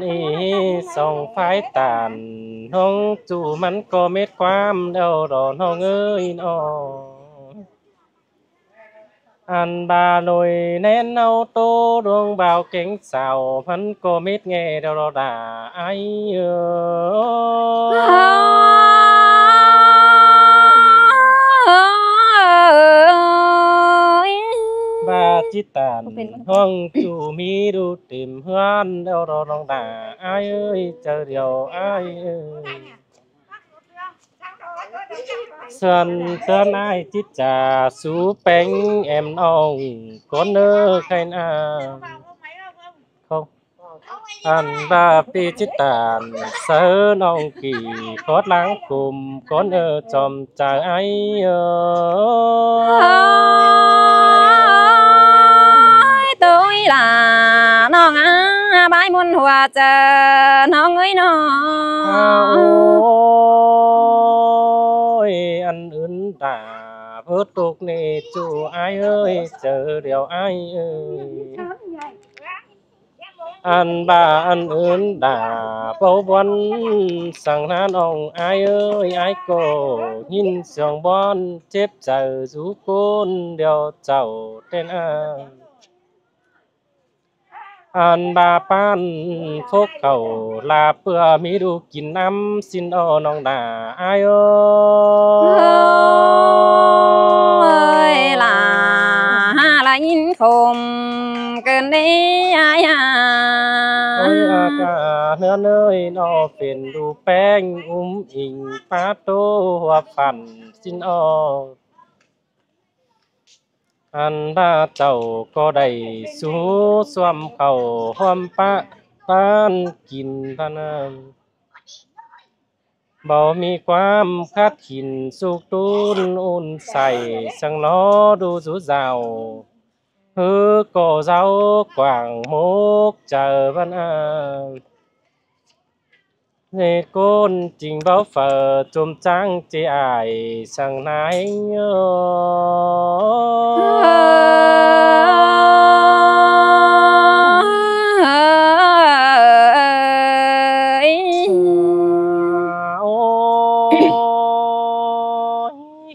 อีส่องไฟตานห้องจู่มันก็เม็ดความเดาดอนห้องเอ้ยน้ออันบาลอยแน่นเอาโตดวงบ่าวเก่งสาวมันก็เม็ดแง่เดาด่าไอ้บาจิตานห้องจู่มีดูเต็มเฮือนเดาร้องด่าไอ้เอ้ยเจอเดียวไอ้เอ้ยส่วนเตือนไอ้จิตจ่าสูแป้งแอมน้องก้นเนื้อใครน่าอันบาปีจิตานเสือน้องกี่โคตรล้างกลุ่มก้นจอมใจไอ้tôi là non bãi muôn hòa chờ non ơi non ôi ăn ướn đà vớt tục nè chú ai ơi chờ điều ai ơi ăn bà ăn ướn đà bầu bón sang nan ông ai ơi ai cô nhìn sòng bon chép chờ rú côn điều chầu tênอันบาปานโคกเขาลาเพื่อมีดูกินน้ำสินอ้อน้องด่าอายล่ะละยินคมเกินได้อายโอ้ยอากาเนื้อเนยนอเป็นดูแป้งอิงปาโตหัวฝันสินอ้ออันดาเจ้าก็ได้สู้สวมเข้าห้อมปะปานกินพะนามบ่มีความคัดขินสุกตุนอุ่นใส่สังล้อดูสุเจ้าฮือก็เจ้ากว่างมุกเจอบันNghe côn trình báo phở trùm trắng chế ải sang nái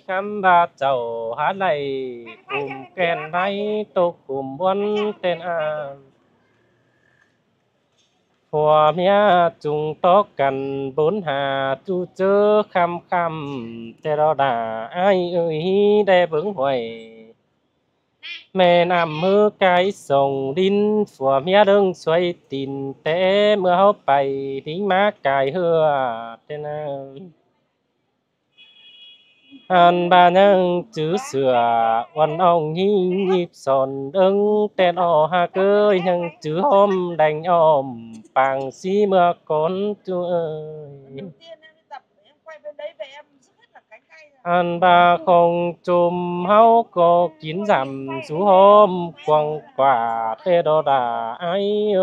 khám ba chầu hát này cùng kèn đáy tô cùng buôn tên Hòa mía chung tóc cần bốn hà chu chớ khăm khăm tê đó đà ai ơi đe vững hoài mẹ nằm mưa cái sông đinh hòa mía đừng xoay tin té mưa hốc bay tính má cài hưa tên anh ba nhang chữ sửa quan ông nhịp sòn đứng tên o ha cơ nhang chữ hôm đành ôm bằng xí mưa con chú ơi anh ba không chùm háo có kín giảm chú hôm quăng quả tê đó đà ai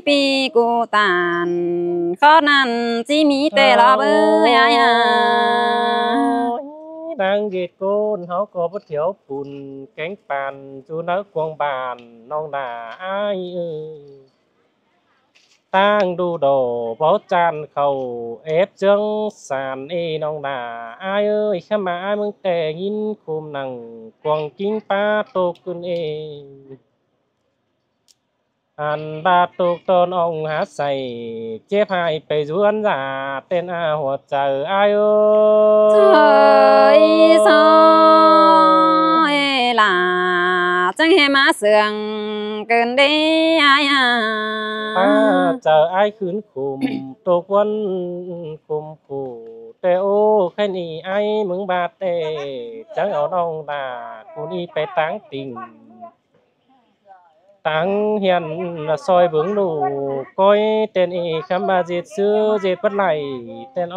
ปีกูตานขอนั้นสิมีแต่ละเบ้ยนางเกตโกนเฮาก็บ่เที่ยวปุ่นแกงปานจูนักกวงบานน้องด่าอ้ายเอ้ยตั้งดูโดบ่จานเข้าเอฟจังสานน้องด่าอ้ายเอ้ยขมามึงแต่ยินคุมนั่งกวงกิ้งปลาตกขึ้นอันบาตุกตนองหาใส่เจ็บหายไปสวนหาเต้นหัวใจอายเอ้ยซอยล่ะจังให้มาเสื่องเกินได้อายเจออายขืนคุมตกวันคุมผู้แต่โอ้แค่นี้ไอ้มึงบาดเตจังเอาน้องตากูนี่ไปตั้งติ่งtăng hiền là soi vướng đủ coi tên khám bà dệt xưa dệt bất lại tên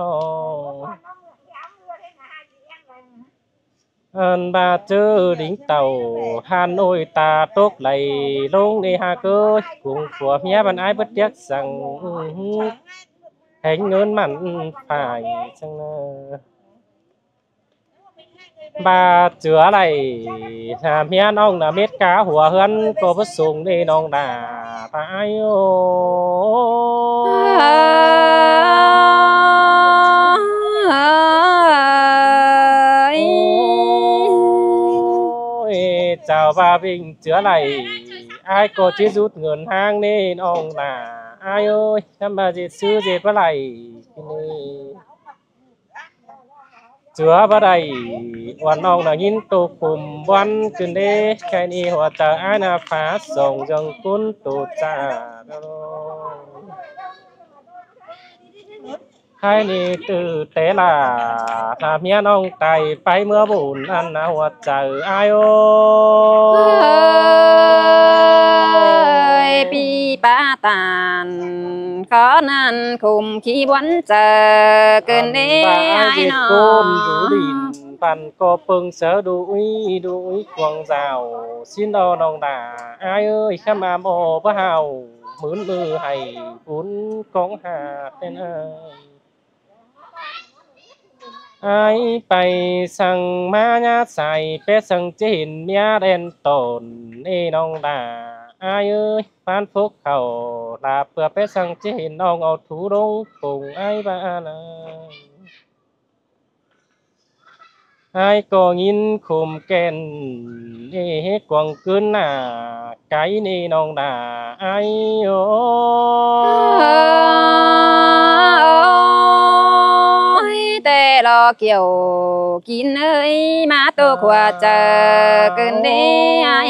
anh bà chớ đính tàu Hà Nội ta tốt lầy lông đi hà cơ cùng của mía bạn ai bất tiếc rằng hành ngơn mặn phải chăng บาเจืออะไรเมียน้องน่ะเม็ดกาหัวเฮือนก็บ่สูงนี่น้องด่าตายโอ้เจ้าบาวิ่งเจืออะไรอ้ายก็สิสุดเงินห้างนี่น้องด่าอ้ายเอ้ยทำบาสิซื้อเจ็ดบ่ไหลนี่เจือบ่ได้วันน้องน่ะยินตุปุ่มวันขึ้นเด้แค่นี้หัวใจอ้ายน่ะฟ้าส่งจังคุณตูจ้าใครนี่ตื่นเตล่าถ้าเมียน้องไตไปเมื่อบุญอันน่ะหัวใจอ้ายโอ้ปีปาตานขอนั้นคุมขี้วันเจอเกินเด้ไอ้น้อง ปั่นก็เปิงเสือดูอีกวางเจ้าสิ้นดอน้องด่าอ้ายเอ้ยข้ามาโมบ่เฮาหมื่นมือให้ฝุ่นของหาเป็นอ้ายไปสั่งมาญาใส่เป็ดสั่งจะเห็นเมียแดนตนน้องด่าอ้ายเอ้ยปานพวกเขาลาเพื่อเป็ดสั่งจะเห็นน้องเอาถูลงปุ่งอ้ายบ้านะอ้ายก็ยินคุมแก่นกวางคืนหน้าไกนี่น้องด่าอ้ายโอ้แต่รอเกี่ยวกินเอ้ยมาตัวขวาเจอเกินเด้อ้าย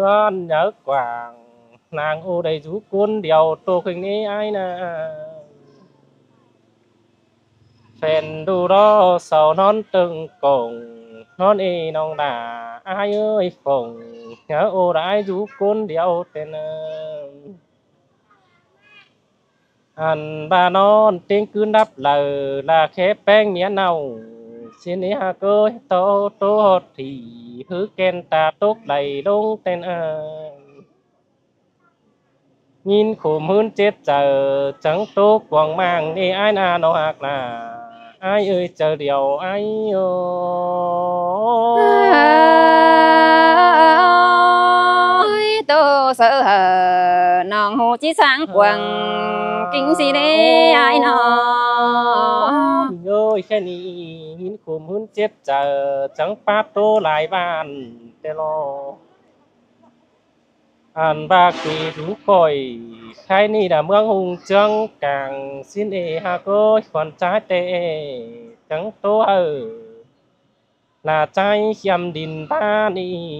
วันnhớ quàng nàng ô đầy rú cuốn điều tô khinh ní ai na phèn đu đó sầu non từng cổng non nong đà ai ơi phồng nhớ ô đãi rú cuốn điều tên anh ba non tiếng cứ đắp lờ là khép beng mía nâu xin ý hà cơ tô tô thì hứ ken ta tốt đầy đông tên nhìn khủng hơn chết chờ chẳng tốt quảng mang đi ai na nó hạc là ai ơi chờ điều ai ơi tô sợ hờ nòng hồ chí sáng quảng kinh gì đấy ai nó ơi khe ní nhìn khủng hơn chết chờ chẳng phát tô lại bàn tê lo anh ba kỳ rú còi khai ni đã mương hùng trăng càng xin hà cô còn trái tệ chẳng tố là trái khiêm đình ba ni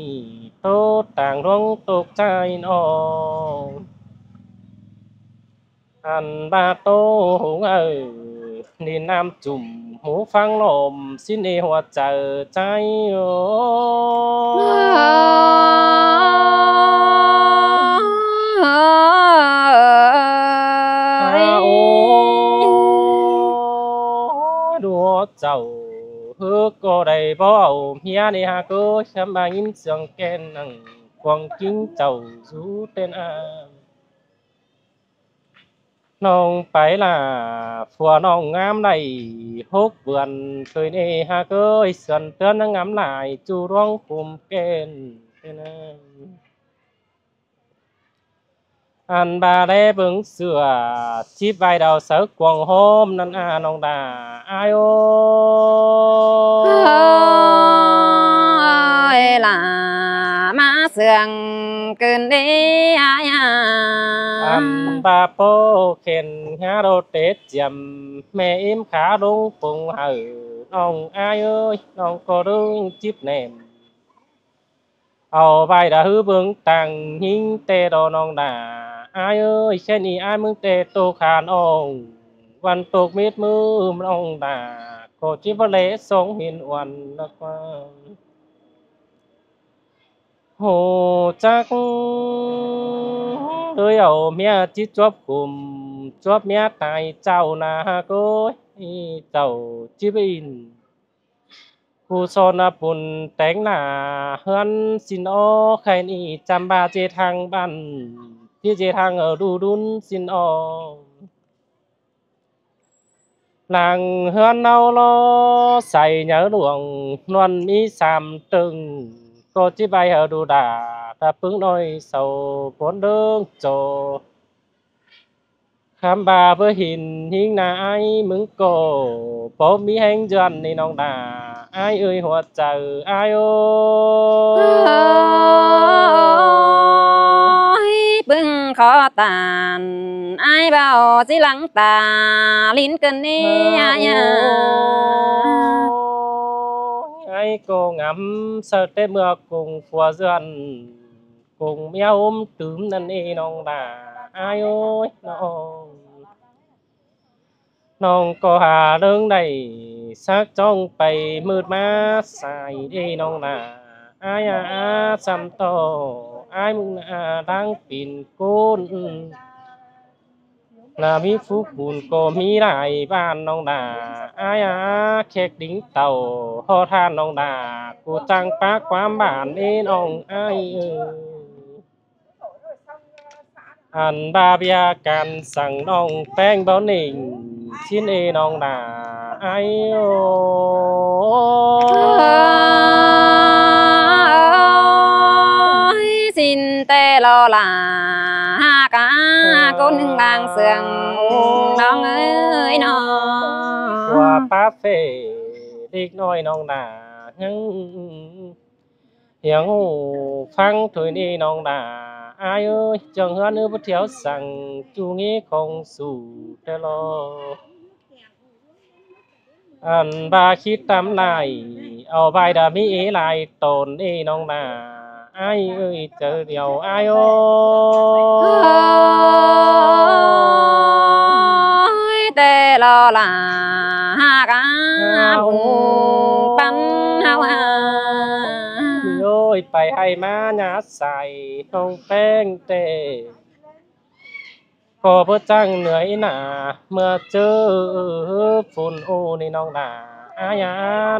tô tàng rong tục trái nó anh ba tô hùng nên nam chùm hú phăng lồm xin hòa chờ trái đùa chầu hứa cô đầy bao mía đi hà cô xem bà nhìn sương ken nằng quăng kính chầu rú tênน้องไปล่ะผัวน้องงามได้ฮกเบือนเคยได้หาเก้ยส่วนเตือนงามหลายจูร้องคุมเกณฑ์อันบาได้เบิ่งเสือชีพใบดาวเสือกวางโฮมนั่นน้องดาอายโอล่ะมาเสืองเกินเด้อ้ายอันบาโปเข็นหาโรเตจเจียมแม่อิ่มขาลงปุงหือน้องอายเอ้ยน้องก็ดึงจิบแหนมเอาใบดาหือเบิ่งตังหิงเตดอน้องดาอายเอ้ยแค่นี้อายมึงเตโตขานองวันตกเม็ดมือน้องดาก็จิบเลสงหินวันนักว่าโหจักเอ้ยเอาเมียจิจวบคุมจวบเมียตายเจ้านาโกยเจ้าจิบินผู้สนปุ่นแต่งหน้าเฮือนสินโอใครนี่จำบาเจทางบ้านที่เจทางดูดุนสินโอ หลังเฮือนเอาลอใส่เหยาหลวงนวลมี3ตึงก็จิใบเฮาดูดาถ้าปึ้งน้อยเศร้าปนเดิงโจคำบาเพื่อหินหิงนาไอ้มึงโกปอมีแห่งจันนี่น้องดาไอ้เอ้ยหัวใจไอ้โอ้ปึ้งขอตานไอ้เบาสิหลังตาลิ้นกันนี่ไอ้โกงำเสเตเมื่อกุงฟัวเจือนกุงเมียอมตื้มนั่นเองน้องดาไอ้โอ้ยน้องก็หาเรื่องใดสักจ้องไปมืดมาสายเอ้น้องดาไอ้ซ้ำโตไอ้มึงดังปิ่นกุนนามีฟูกุนก็มีหลายบ้านน้องดาไอ้เค้กดิ้งเต่าหอทานน้องดากูจังปากความบ้านเอ้น้องไอ้อันบาเบียกันสั่งน้องแป้งเบาหนิงชิ้นเอน้องดาไอ้โอสินเตลอลากาคนหนึ่งบางเสืองน้องเอ้ยน้องว่าป้าเฟเด็กน้อยน้องดาเหียงฟังถุยนี่น้องดาไอ้เอ้ยจังเฮือนบ่เที่ยวสั่งจูงี้คงสู่แต่รออันบาคิดตามลายเอาใบดามีหลายตนเอ้น้องนาไอ้เอ้ยเจอเดียวไอ้โอ้ยแต่รอลาหากาบุญปันเฮาโอ้ยไปให้มาหยาใส่น้องแป้งเตก็บ่จังเหนื่อยหน้าเมื่อเจอฝุ่นโอ้นี่น้องดาอาญา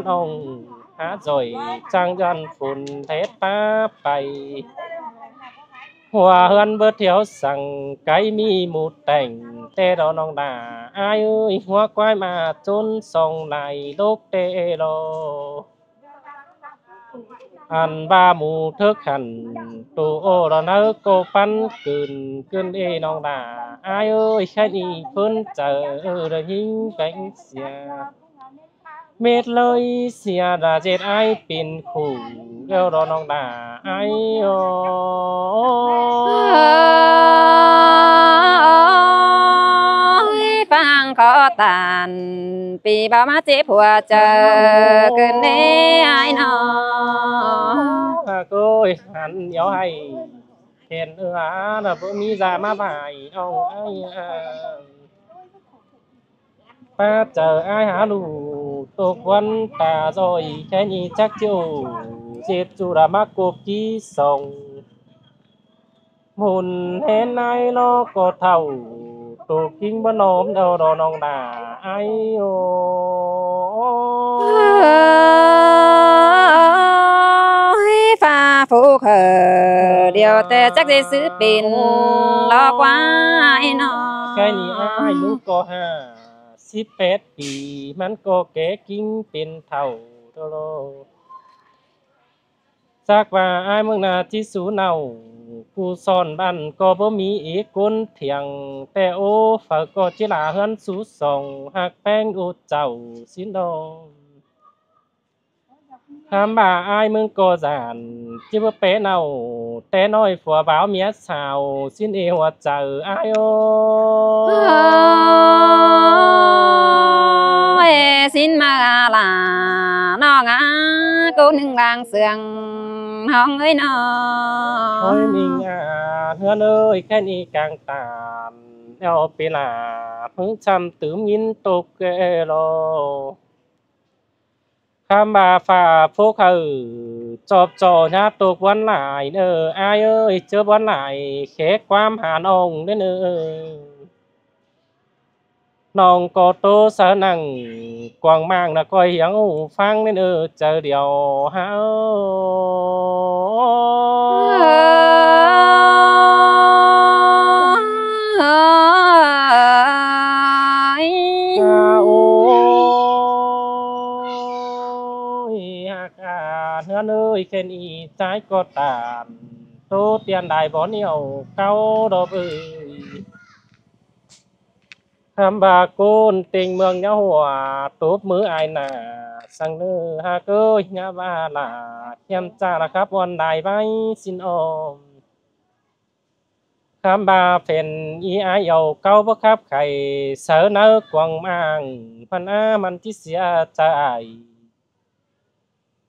น้องหาจ่อยจังยันฝุ่นเทศป้าไปหัวเฮือนเบิดเที่ยวสั่งไก่มีหมูแต่งแต่ดอน้องดาอายเอ้ยหัวควายมาจนส่องในโลกเตโลอันบาหมูเถิกหันตูโอรอเนอโกปันกึนเอน้องดาอายเอ้ยแค่นี้เพิ่นเจอได้ยิงแป้งเสียเม็ดเลยเสียดาเจ็ดไอเป็นคู่เดี๋ยวรอน้องดาไอโอฟังขอตานปีบ่ามาเจ็บหัวเจอเกินเด้ไอ้น้องโก้ยหันเดี๋ยวให้เห็นน่ะบ่มีจะมาบ่ายเอาไอ้ป้าเจอไอ้หาลูตกวันตาจอยแค่นี้จักเจียวเจ็ดจุระมากบกี้ส่งหมุนเห็นไอ้ลอก็เท่าตกกิ้งบ่น้อมเดาดอน้องดาไอ้โอฟ้าผู้เคอเดียวแต่จักได้ซื้อเป็นลอกว่าไอ้น้องแค่นี้ไอ้มึงก็18 ปีมันก็แก่กิ้งเป็นเท่าโตโลสักว่าอ้ายมึงน่าที่สูเนากูซ่อนบ้านก็บ่มีอีกคนเถียงแต่โอ้ฝากก็จิลาเฮือนสู่ส่องหักแป้งโอเจ้าสินดองคำบ่าอ้ายมึงก็จานจิบ่เปเนาแต่น้อยผัวบ่าวเมียสาวสินเอหัวใจอ้ายโอสินมาลาน้องกูหนึ่งบางเสืองห้องเอ้ยน้องโอ้ยมิงเฮือนเอ้ยแค่นี้กลางตามแล้วเปลาเพิ่งช้ำตื่มยินตกแกโลคำบ่าฝ่าพวกเขาจอบจ่อญาตกวันหลายอายเอ้ยเจอวันหลายแค่ความหานองเด้อน้องก็โตสะนังกวางมางนะก้อยเหียงฟังเจอเดียวเฮาโอ้ ใจก็ตานโตเตียนได้บ่เหนียวเก่าดอกคำบาโกนติงเมืองยะหัวตบมืออายหน้าสังเนื้อหากเอ้ยยาบาลาเข้มจ้านะครับวันใดไว้สินออมคำบาเป็นอีอายเอาเก่าบ่ครับไข่เสือเนื้อกวางมางพันอามันที่เสียใจ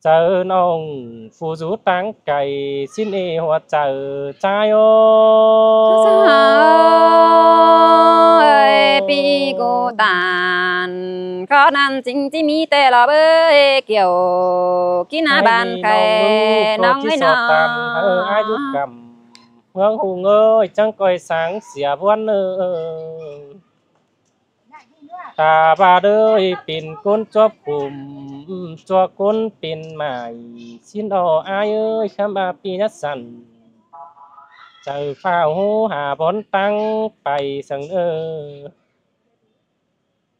เจอน้องฟูจูตั้งไก่สิ้นเอหัวใจใจโอ ปีกูตานขอนั้นจริงที่มีแต่รอเบ้ยเกี่ยวกินอาบานไข่น้องไม่นอนอายุกรรมเมืองหูเงยจังก้อยสังเสียบวันตาบาเด้ยปิ่นก้นจบกลุ่มจัวก้นปิ่นใหม่สิ้นออายเอ้ยคำบาปีนัดสันเจอฟ้าหูหาบนตั้งไปสัง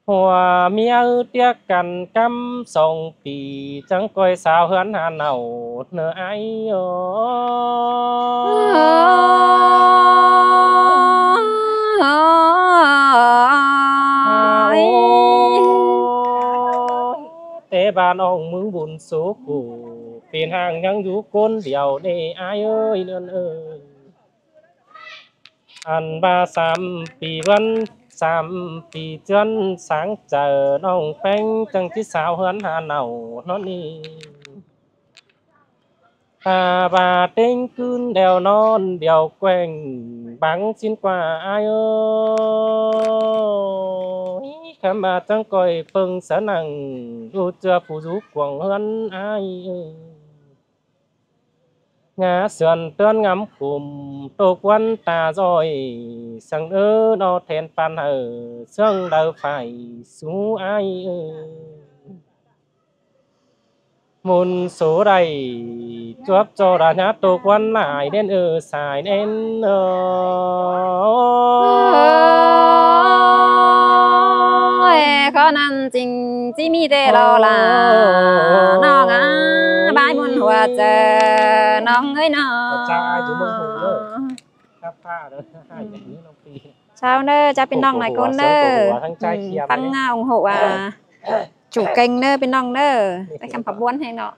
หัวเมียเตียกันกำส่งปีจังก้อยสาวเฮือนหาเนาเนื้อไอโอเตบานองมึงบุญสุกูเป็นห่างยังอยู่คนเดียวเด้อายเอ้ยเนื่อนเอ้ยอันบา3 ปีวัน3 ปีจนสังเจอน้องแป้งจังที่สาวเฮือนหาเนาน้อนี่ตาบาเต็งคืนเดียวนอนเดียวแกว่งบังสิ้นกว่าอายเอ้ยคำบาจังก้อยเปิงสนังดูเจือผู้อยู่กวงเฮือนอายเอ้ยงาเสือนเตือนงำคุมตกวันตาจอยสังนอแทนปันเสื่องเดาไฟสู้อายมุนสูไรจวบจอราญาตกวันหลายเด่นสายเด่นขอนั้นจริงที่มีแต่รอลาน้องบายมุนหัวเจอน้องเอ้ยน้องจ้าอยู่เมืองหูเด้อครับผ้าเด้อให้อย่างนี้น้องปีชาวเด้อจะเป็นน้องหลายคนเด้อฟังเงาหัวจุกเก่งเด้อเป็นน้องเด้อได้คำผับบ้วนให้เนาะ